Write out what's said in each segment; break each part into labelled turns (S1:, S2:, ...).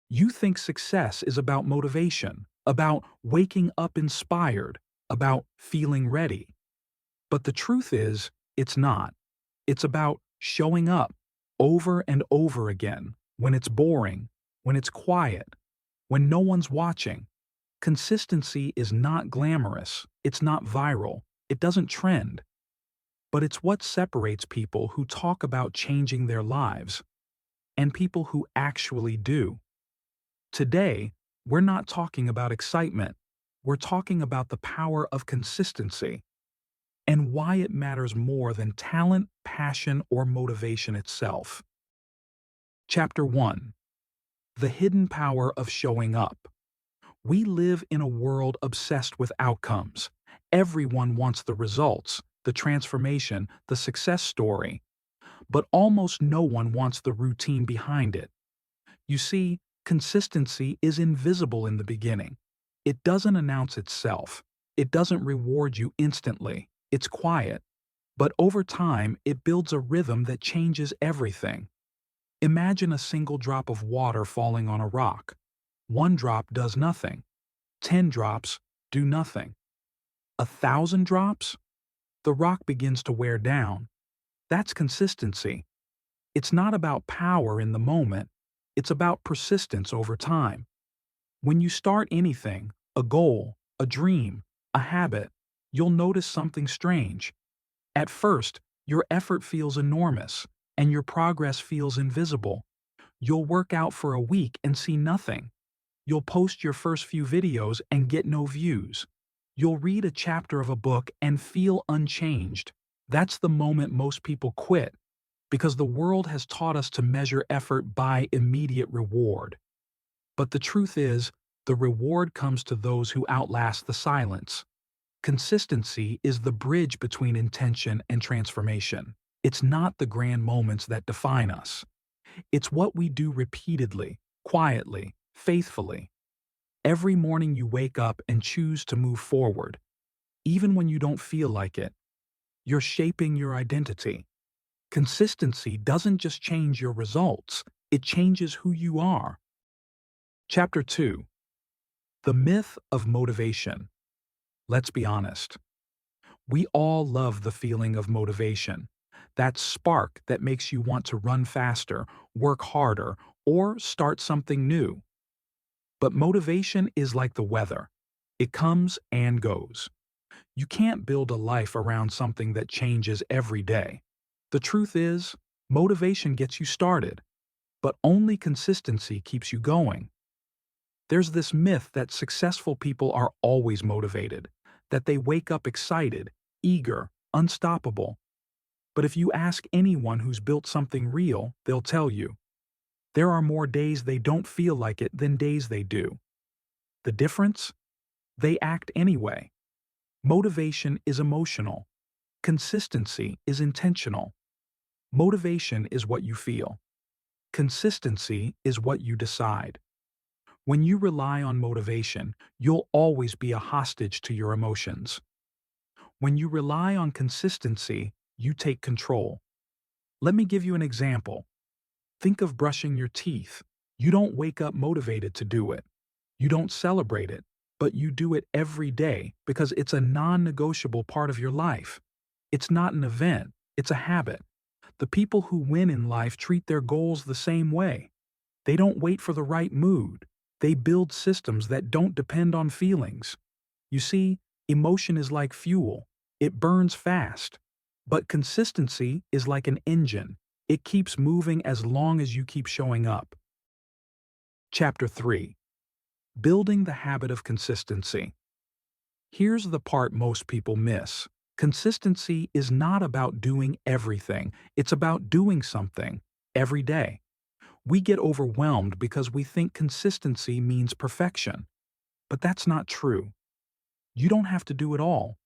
S1: You think success is about motivation, about waking up inspired, about feeling ready. But the truth is, it's not. It's about showing up over and over again when it's boring, when it's quiet, when no one's watching. Consistency is not glamorous, it's not viral, it doesn't trend, but it's what separates people who talk about changing their lives and people who actually do. Today, we're not talking about excitement, we're talking about the power of consistency and why it matters more than talent, passion, or motivation itself. Chapter 1: The Hidden Power of Showing Up. We live in a world obsessed with outcomes. Everyone wants the results, the transformation, the success story, but almost no one wants the routine behind it. You see, consistency is invisible in the beginning. It doesn't announce itself. It doesn't reward you instantly. It's quiet. But over time, it builds a rhythm that changes everything. Imagine a single drop of water falling on a rock. One drop does nothing. 10 drops do nothing. 1,000 drops? The rock begins to wear down. That's consistency. It's not about power in the moment. It's about persistence over time. When you start anything, a goal, a dream, a habit, you'll notice something strange. At first, your effort feels enormous, and your progress feels invisible. You'll work out for a week and see nothing. You'll post your first few videos and get no views. You'll read a chapter of a book and feel unchanged. That's the moment most people quit, because the world has taught us to measure effort by immediate reward. But the truth is, the reward comes to those who outlast the silence. Consistency is the bridge between intention and transformation. It's not the grand moments that define us. It's what we do repeatedly, quietly, faithfully. Every morning you wake up and choose to move forward, even when you don't feel like it. You're shaping your identity. Consistency doesn't just change your results, it changes who you are. Chapter 2: The Myth of Motivation. Let's be honest. We all love the feeling of motivation, that spark that makes you want to run faster, work harder, or start something new. But motivation is like the weather. It comes and goes. You can't build a life around something that changes every day. The truth is, motivation gets you started, but only consistency keeps you going. There's this myth that successful people are always motivated, that they wake up excited, eager, unstoppable. But if you ask anyone who's built something real, they'll tell you, there are more days they don't feel like it than days they do. The difference? They act anyway. Motivation is emotional. Consistency is intentional. Motivation is what you feel. Consistency is what you decide. When you rely on motivation, you'll always be a hostage to your emotions. When you rely on consistency, you take control. Let me give you an example. Think of brushing your teeth. You don't wake up motivated to do it. You don't celebrate it, but you do it every day because it's a non-negotiable part of your life. It's not an event, it's a habit. The people who win in life treat their goals the same way. They don't wait for the right mood. They build systems that don't depend on feelings. You see, emotion is like fuel. It burns fast. But consistency is like an engine. It keeps moving as long as you keep showing up. Chapter 3: Building the Habit of Consistency. Here's the part most people miss. Consistency is not about doing everything. It's about doing something every day. We get overwhelmed because we think consistency means perfection. But that's not true. You don't have to do it all.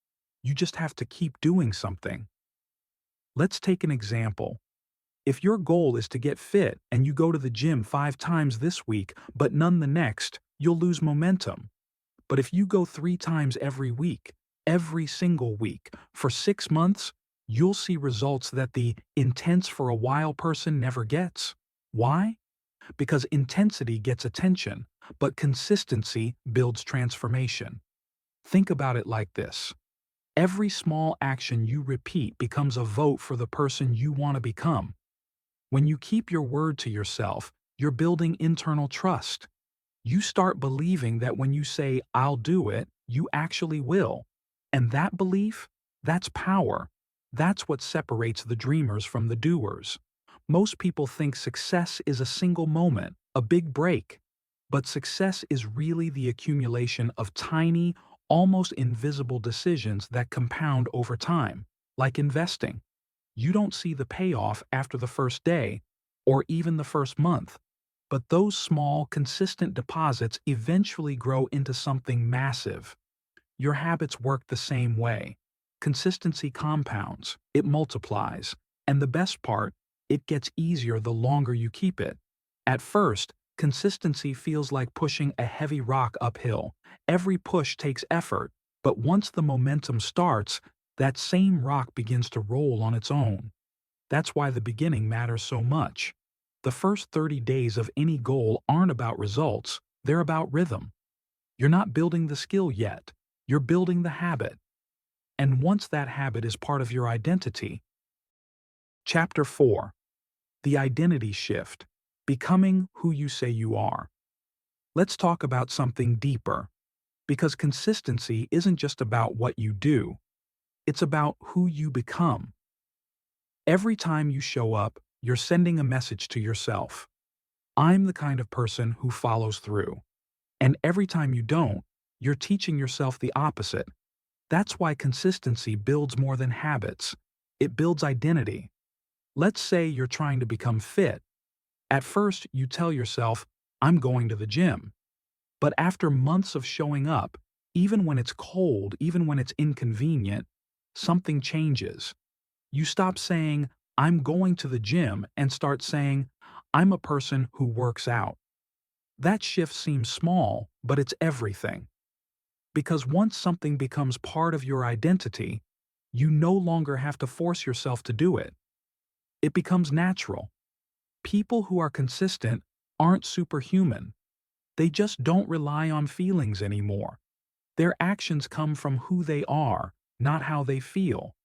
S1: You just have to keep doing something. Let's take an example. If your goal is to get fit and you go to the gym 5 times this week but none the next, you'll lose momentum. But if you go 3 times every week, every single week, for 6 months, you'll see results that the intense for a while person never gets. Why? Because intensity gets attention, but consistency builds transformation. Think about it like this. Every small action you repeat becomes a vote for the person you want to become. When you keep your word to yourself, you're building internal trust. You start believing that when you say, "I'll do it," you actually will. And that belief, that's power. That's what separates the dreamers from the doers. Most people think success is a single moment, a big break. But success is really the accumulation of tiny, almost invisible decisions that compound over time, like investing. You don't see the payoff after the first day, or even the first month. But those small, consistent deposits eventually grow into something massive. Your habits work the same way. Consistency compounds, it multiplies, and the best part, it gets easier the longer you keep it. At first, consistency feels like pushing a heavy rock uphill. Every push takes effort, but once the momentum starts, that same rock begins to roll on its own. That's why the beginning matters so much. The first 30 days of any goal aren't about results, they're about rhythm. You're not building the skill yet, you're building the habit. And once that habit is part of your identity. Chapter 4. The Identity Shift. Becoming who you say you are. Let's talk about something deeper. Because consistency isn't just about what you do, it's about who you become. Every time you show up, you're sending a message to yourself. I'm the kind of person who follows through. And every time you don't, you're teaching yourself the opposite. That's why consistency builds more than habits. It builds identity. Let's say you're trying to become fit. At first, you tell yourself, "I'm going to the gym." But after months of showing up, even when it's cold, even when it's inconvenient, something changes. You stop saying, "I'm going to the gym," and start saying, "I'm a person who works out." That shift seems small, but it's everything. Because once something becomes part of your identity, you no longer have to force yourself to do it. It becomes natural. People who are consistent aren't superhuman. They just don't rely on feelings anymore. Their actions come from who they are, not how they feel.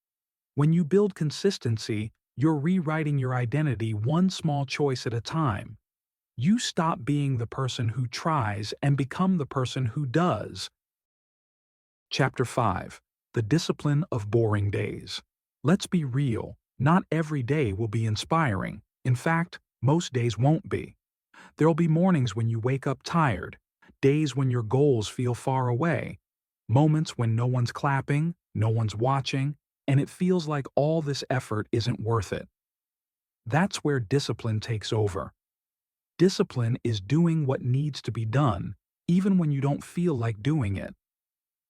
S1: When you build consistency, you're rewriting your identity one small choice at a time. You stop being the person who tries and become the person who does. Chapter 5. The Discipline of Boring Days. Let's be real, not every day will be inspiring. In fact, most days won't be. There'll be mornings when you wake up tired, days when your goals feel far away, moments when no one's clapping, no one's watching, and it feels like all this effort isn't worth it. That's where discipline takes over. Discipline is doing what needs to be done, even when you don't feel like doing it.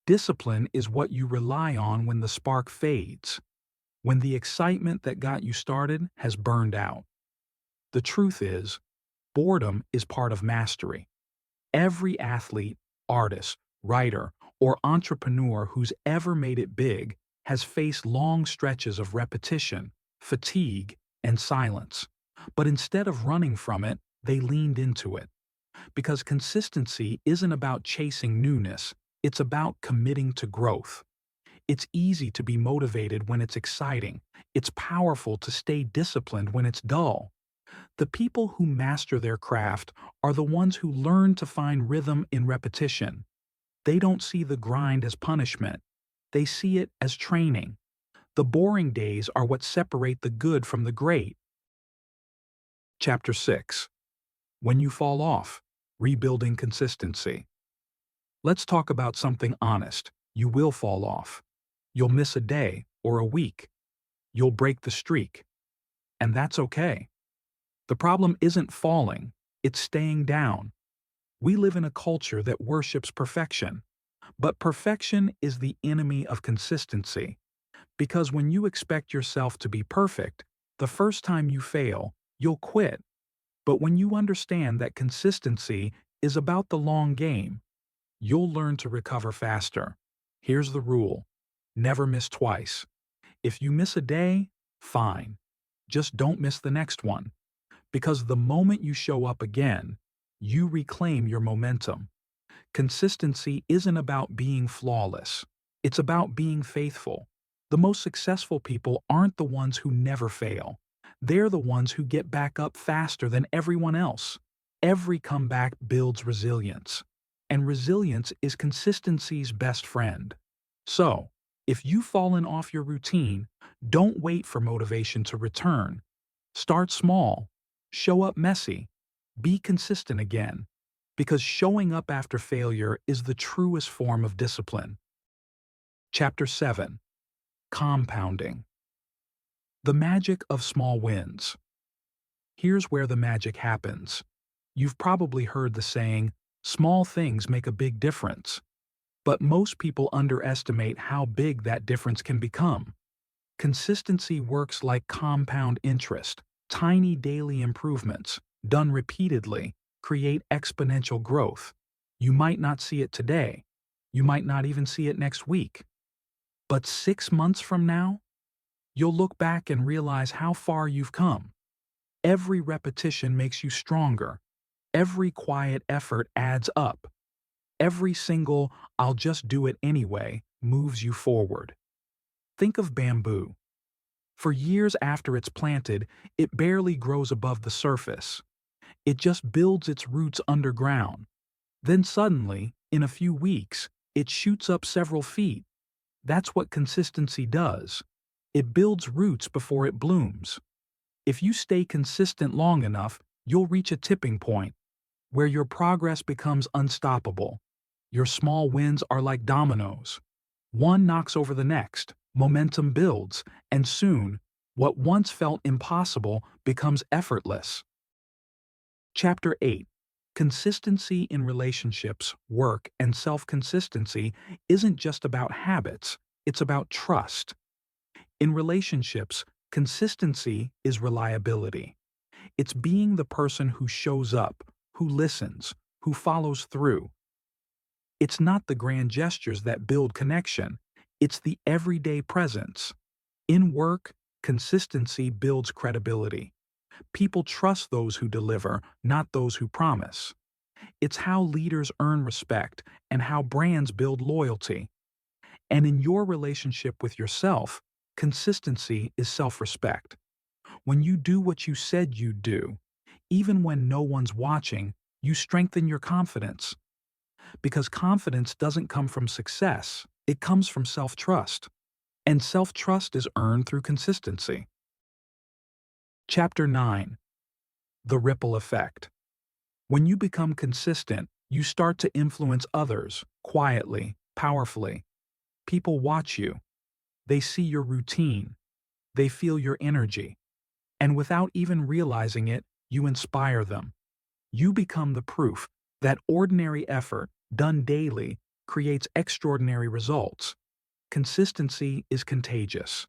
S1: Discipline is what you rely on when the spark fades, when the excitement that got you started has burned out. The truth is, boredom is part of mastery. Every athlete, artist, writer, or entrepreneur who's ever made it big has faced long stretches of repetition, fatigue, and silence. But instead of running from it, they leaned into it. Because consistency isn't about chasing newness, it's about committing to growth. It's easy to be motivated when it's exciting. It's powerful to stay disciplined when it's dull. The people who master their craft are the ones who learn to find rhythm in repetition. They don't see the grind as punishment. They see it as training. The boring days are what separate the good from the great. Chapter 6. When you fall off, rebuilding consistency. Let's talk about something honest. You will fall off. You'll miss a day or a week. You'll break the streak. And that's okay. The problem isn't falling, it's staying down. We live in a culture that worships perfection. But perfection is the enemy of consistency. Because when you expect yourself to be perfect, the first time you fail, you'll quit. But when you understand that consistency is about the long game, you'll learn to recover faster. Here's the rule: never miss twice. If you miss a day, fine. Just don't miss the next one. Because the moment you show up again, you reclaim your momentum. Consistency isn't about being flawless. It's about being faithful. The most successful people aren't the ones who never fail. They're the ones who get back up faster than everyone else. Every comeback builds resilience. And resilience is consistency's best friend. So, if you've fallen off your routine, don't wait for motivation to return. Start small. Show up messy. Be consistent again. Because showing up after failure is the truest form of discipline. Chapter 7. Compounding. The magic of small wins. Here's where the magic happens. You've probably heard the saying, small things make a big difference. But most people underestimate how big that difference can become. Consistency works like compound interest. Tiny daily improvements, done repeatedly, create exponential growth. You might not see it today. You might not even see it next week. But 6 months from now, you'll look back and realize how far you've come. Every repetition makes you stronger. Every quiet effort adds up. Every single, "I'll just do it anyway," moves you forward. Think of bamboo. For years after it's planted, it barely grows above the surface. It just builds its roots underground. Then suddenly, in a few weeks, it shoots up several feet. That's what consistency does. It builds roots before it blooms. If you stay consistent long enough, you'll reach a tipping point where your progress becomes unstoppable. Your small wins are like dominoes. One knocks over the next, momentum builds, and soon, what once felt impossible becomes effortless. Chapter 8. Consistency in relationships, work, and self-consistency isn't just about habits, it's about trust. In relationships, consistency is reliability. It's being the person who shows up, who listens, who follows through. It's not the grand gestures that build connection, it's the everyday presence. In work, consistency builds credibility. People trust those who deliver, not those who promise. It's how leaders earn respect and how brands build loyalty. And in your relationship with yourself, consistency is self-respect. When you do what you said you'd do, even when no one's watching, you strengthen your confidence. Because confidence doesn't come from success, it comes from self-trust. And self-trust is earned through consistency. Chapter 9. The ripple effect. When you become consistent, you start to influence others, quietly, powerfully. People watch you. They see your routine. They feel your energy. And without even realizing it, you inspire them. You become the proof that ordinary effort, done daily, creates extraordinary results. Consistency is contagious.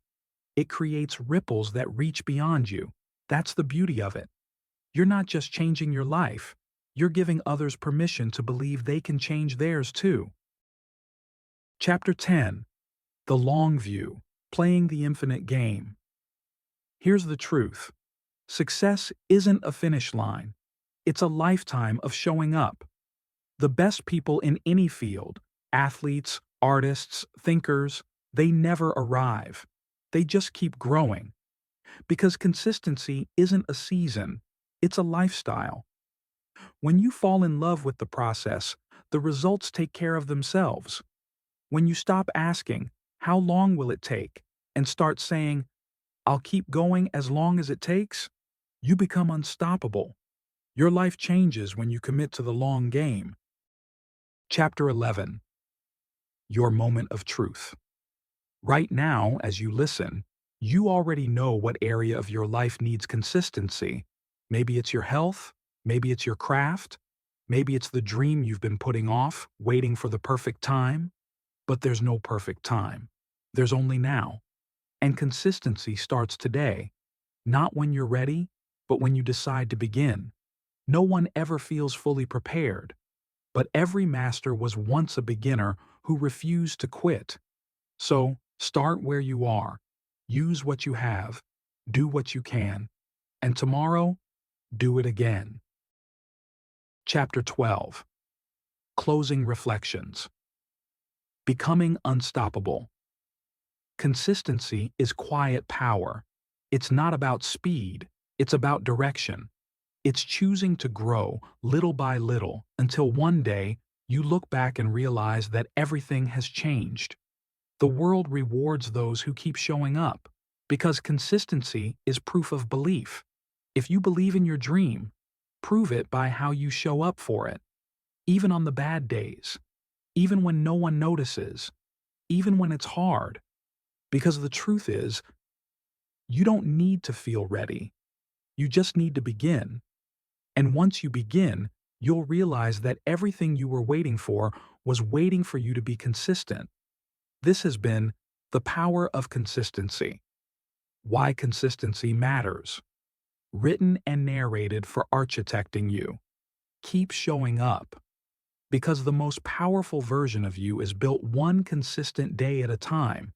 S1: It creates ripples that reach beyond you. That's the beauty of it. You're not just changing your life, you're giving others permission to believe they can change theirs too. Chapter 10. The long view, playing the infinite game. Here's the truth. Success isn't a finish line. It's a lifetime of showing up. The best people in any field, athletes, artists, thinkers, they never arrive. They just keep growing. Because consistency isn't a season, it's a lifestyle. When you fall in love with the process, the results take care of themselves. When you stop asking, "How long will it take?" and start saying, "I'll keep going as long as it takes," you become unstoppable. Your life changes when you commit to the long game. Chapter 11. Your moment of truth. Right now, as you listen, you already know what area of your life needs consistency. Maybe it's your health, maybe it's your craft, maybe it's the dream you've been putting off, waiting for the perfect time. But there's no perfect time. There's only now. And consistency starts today. Not when you're ready, but when you decide to begin. No one ever feels fully prepared. But every master was once a beginner who refused to quit. So, start where you are. Use what you have. Do what you can. And tomorrow, Do it again. Chapter 12. Closing Reflections. Becoming Unstoppable. Consistency is quiet power. It's not about speed, it's about direction. It's choosing to grow little by little until one day you look back and realize that everything has changed. The world rewards those who keep showing up because consistency is proof of belief. If you believe in your dream, prove it by how you show up for it, even on the bad days, even when no one notices, even when it's hard. Because the truth is, you don't need to feel ready. You just need to begin. And once you begin, you'll realize that everything you were waiting for was waiting for you to be consistent. This has been The Power of Consistency. Why Consistency Matters. Written and narrated for Artchitecting You. Keep showing up. Because the most powerful version of you is built one consistent day at a time.